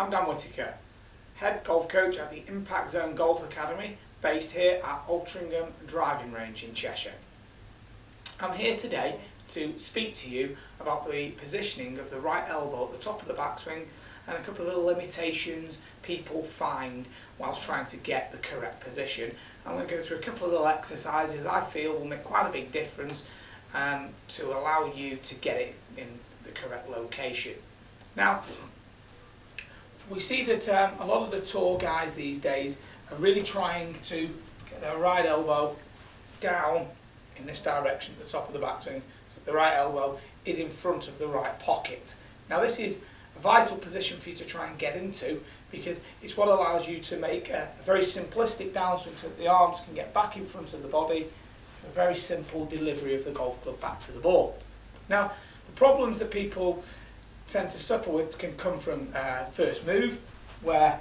I'm Dan Whittaker, head golf coach at the Impact Zone Golf Academy based here at Altrincham Driving Range in Cheshire. I'm here today to speak to you about the positioning of the right elbow at the top of the backswing and a couple of the limitations people find whilst trying to get the correct position. I'm going to go through a couple of little exercises I feel will make quite a big difference to allow you to get it in the correct location. Now, we see that a lot of the tour guys these days are really trying to get their right elbow down in this direction at the top of the backswing, so the right elbow is in front of the right pocket. Now this is a vital position for you to try and get into because it's what allows you to make a very simplistic downswing so that the arms can get back in front of the body for a very simple delivery of the golf club back to the ball. Now the problems that people tend to suffer with can come from first move, where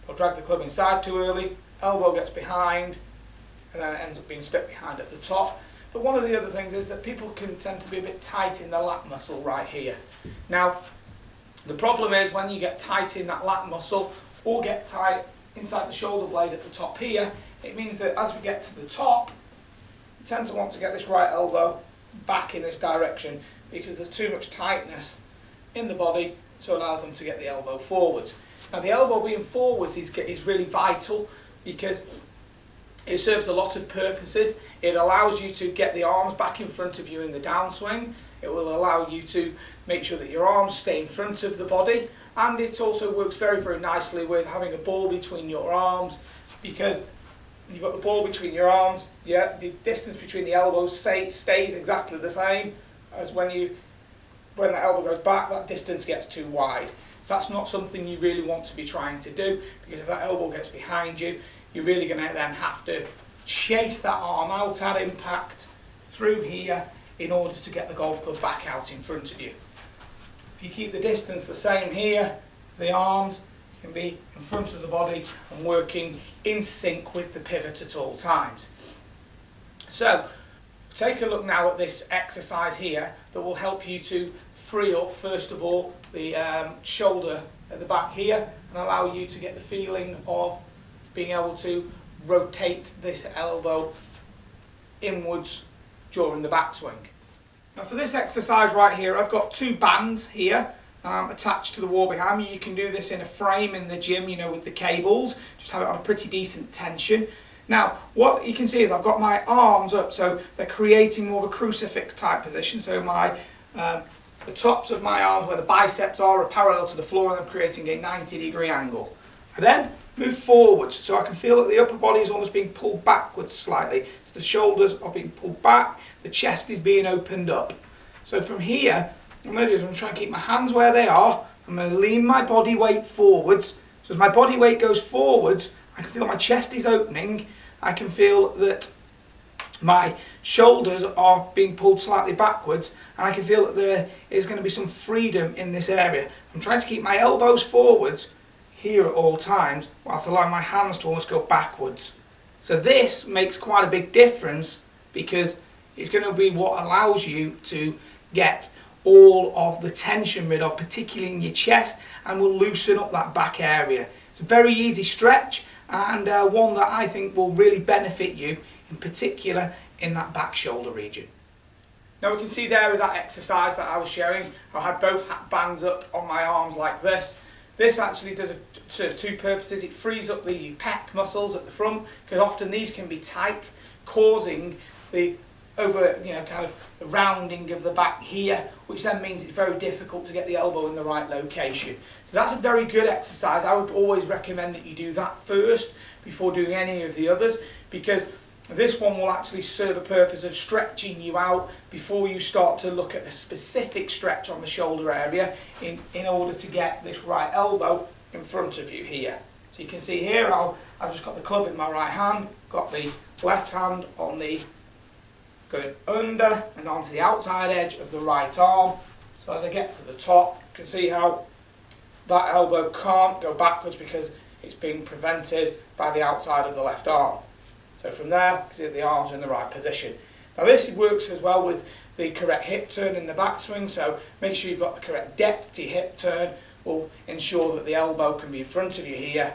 they'll drag the club inside too early, elbow gets behind, and then it ends up being stuck behind at the top. But one of the other things is that people can tend to be a bit tight in the lat muscle right here. Now, the problem is when you get tight in that lat muscle or get tight inside the shoulder blade at the top here, it means that as we get to the top, you tend to want to get this right elbow back in this direction because there's too much tightness in the body to allow them to get the elbow forwards. Now the elbow being forwards is really vital because it serves a lot of purposes. It allows you to get the arms back in front of you in the downswing. It will allow you to make sure that your arms stay in front of the body, and it also works very, very nicely with having a ball between your arms, because when you've got the ball between your arms, the distance between the elbows stays exactly the same as when the elbow goes back, that distance gets too wide. So that's not something you really want to be trying to do, because if that elbow gets behind you, you're really going to then have to chase that arm out at impact through here in order to get the golf club back out in front of you. If you keep the distance the same here, the arms can be in front of the body and working in sync with the pivot at all times. So, take a look now at this exercise here that will help you to free up, first of all, the shoulder at the back here and allow you to get the feeling of being able to rotate this elbow inwards during the backswing. Now for this exercise right here, I've got two bands here attached to the wall behind me. You can do this in a frame in the gym, with the cables, just have it on a pretty decent tension. Now, what you can see is I've got my arms up, so they're creating more of a crucifix type position. So the tops of my arms, where the biceps are parallel to the floor, and I'm creating a 90-degree angle. I then move forwards, so I can feel that the upper body is almost being pulled backwards slightly. So the shoulders are being pulled back, the chest is being opened up. So from here, what I'm going to do is I'm going to try and keep my hands where they are. I'm going to lean my body weight forwards. So as my body weight goes forwards, I can feel my chest is opening. I can feel that my shoulders are being pulled slightly backwards, and I can feel that there is going to be some freedom in this area. I'm trying to keep my elbows forwards here at all times, whilst allowing my hands to almost go backwards. So this makes quite a big difference because it's going to be what allows you to get all of the tension rid of, particularly in your chest, and will loosen up that back area. It's a very easy stretch, and one that I think will really benefit you, in particular in that back shoulder region. Now we can see there with that exercise that I was showing, I had both bands up on my arms like this. This actually does serve two purposes. It frees up the pec muscles at the front, because often these can be tight, causing the kind of the rounding of the back here, which then means it's very difficult to get the elbow in the right location. So that's a very good exercise. I would always recommend that you do that first before doing any of the others, because this one will actually serve a purpose of stretching you out before you start to look at a specific stretch on the shoulder area in order to get this right elbow in front of you here. So you can see here I've just got the club in my right hand, got the left hand on the going under and onto the outside edge of the right arm. So as I get to the top, you can see how that elbow can't go backwards because it's being prevented by the outside of the left arm. So from there, you can see that the arms are in the right position. Now this works as well with the correct hip turn in the backswing, so make sure you've got the correct depth to your hip turn, will ensure that the elbow can be in front of you here,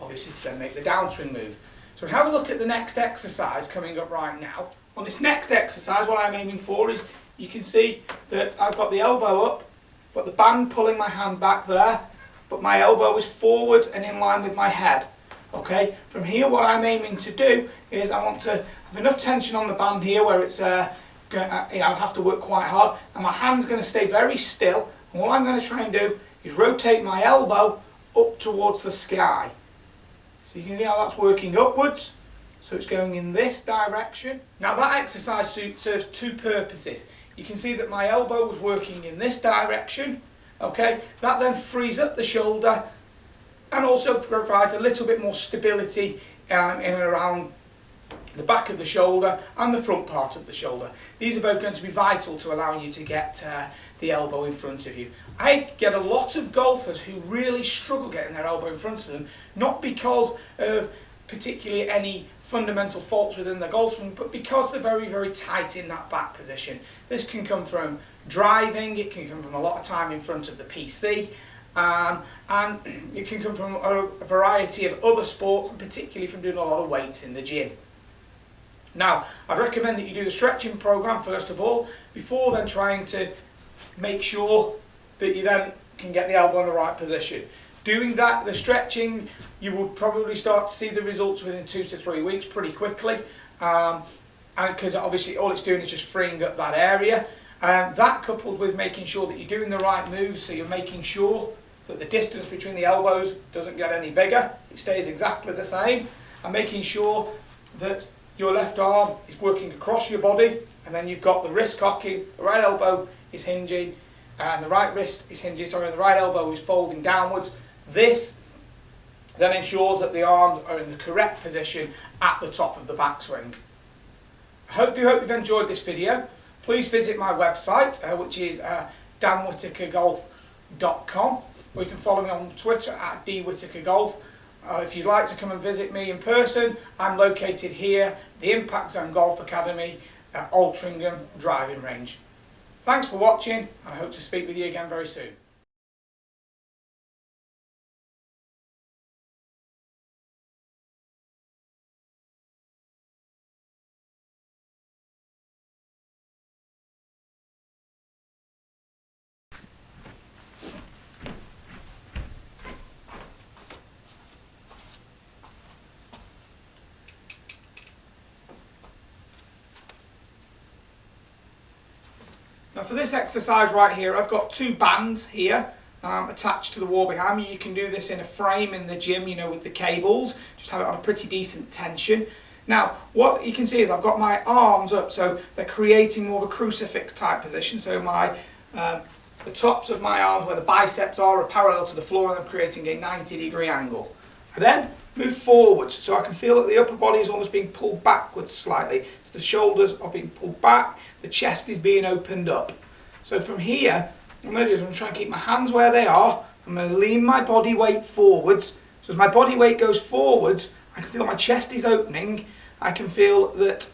obviously to then make the downswing move. So have a look at the next exercise coming up right now. On this next exercise, what I'm aiming for is, you can see that I've got the elbow up, got the band pulling my hand back there, but my elbow is forwards and in line with my head. Okay, from here what I'm aiming to do is I want to have enough tension on the band here where it's, I'd have to work quite hard, and my hand's going to stay very still, and what I'm going to try and do is rotate my elbow up towards the sky. So you can see how that's working upwards, so it's going in this direction. Now that exercise serves two purposes. You can see that my elbow was working in this direction, okay, that then frees up the shoulder and also provides a little bit more stability in and around the back of the shoulder and the front part of the shoulder. These are both going to be vital to allowing you to get the elbow in front of you. I get a lot of golfers who really struggle getting their elbow in front of them, not because of particularly any fundamental faults within the golf swing, but because they're very, very tight in that back position. This can come from driving, it can come from a lot of time in front of the PC, and it can come from a variety of other sports, and particularly from doing a lot of weights in the gym. Now, I'd recommend that you do the stretching program first of all, before then trying to make sure that you then can get the elbow in the right position. Doing that, the stretching, you will probably start to see the results within 2 to 3 weeks pretty quickly, and because obviously all it's doing is just freeing up that area. That coupled with making sure that you're doing the right moves, so you're making sure that the distance between the elbows doesn't get any bigger, it stays exactly the same, and making sure that your left arm is working across your body, and then you've got the wrist cocking, the right elbow is hinging, and the right wrist is hinging, sorry, and the right elbow is folding downwards. This then ensures that the arms are in the correct position at the top of the backswing. I hope you've enjoyed this video. Please visit my website, which is danwhittakergolf.com, or you can follow me on Twitter at dwhittakergolf. If you'd like to come and visit me in person, I'm located here, the Impact Zone Golf Academy at Altrincham Driving Range. Thanks for watching, and I hope to speak with you again very soon. Now for this exercise right here, I've got two bands here attached to the wall behind me. You can do this in a frame in the gym, you know, with the cables. Just have it on a pretty decent tension. Now, what you can see is I've got my arms up, so they're creating more of a crucifix type position. So my the tops of my arms, where the biceps are parallel to the floor, and I'm creating a 90-degree angle. I then move forwards, so I can feel that the upper body is almost being pulled backwards slightly. So the shoulders are being pulled back, the chest is being opened up. So from here, what I'm going to do is I'm going to try and keep my hands where they are. I'm going to lean my body weight forwards. So as my body weight goes forwards, I can feel my chest is opening. I can feel that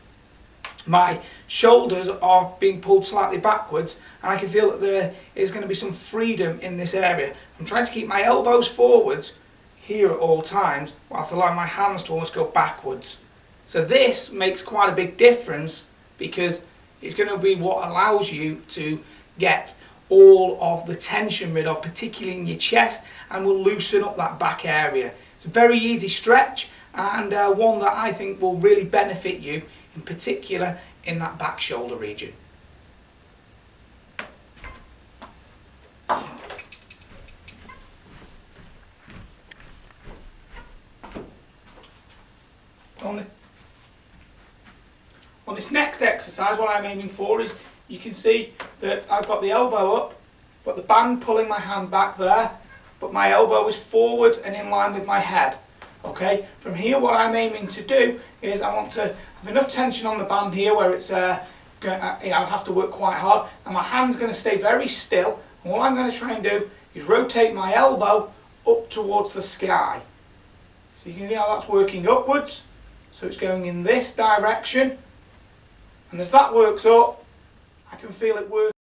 my shoulders are being pulled slightly backwards, and I can feel that there is going to be some freedom in this area. I'm trying to keep my elbows forwards here at all times, whilst allowing my hands to almost go backwards. So this makes quite a big difference, because it's going to be what allows you to get all of the tension rid of, particularly in your chest, and will loosen up that back area. It's a very easy stretch, and one that I think will really benefit you, in particular in that back shoulder region. On this next exercise, what I'm aiming for is, you can see that I've got the elbow up, got the band pulling my hand back there, but my elbow is forwards and in line with my head. Okay, from here what I'm aiming to do is I want to have enough tension on the band here where it's, I'd have to work quite hard, and my hand's going to stay very still, and what I'm going to try and do is rotate my elbow up towards the sky. So you can see how that's working upwards, so it's going in this direction, and as that works up, I can feel it work.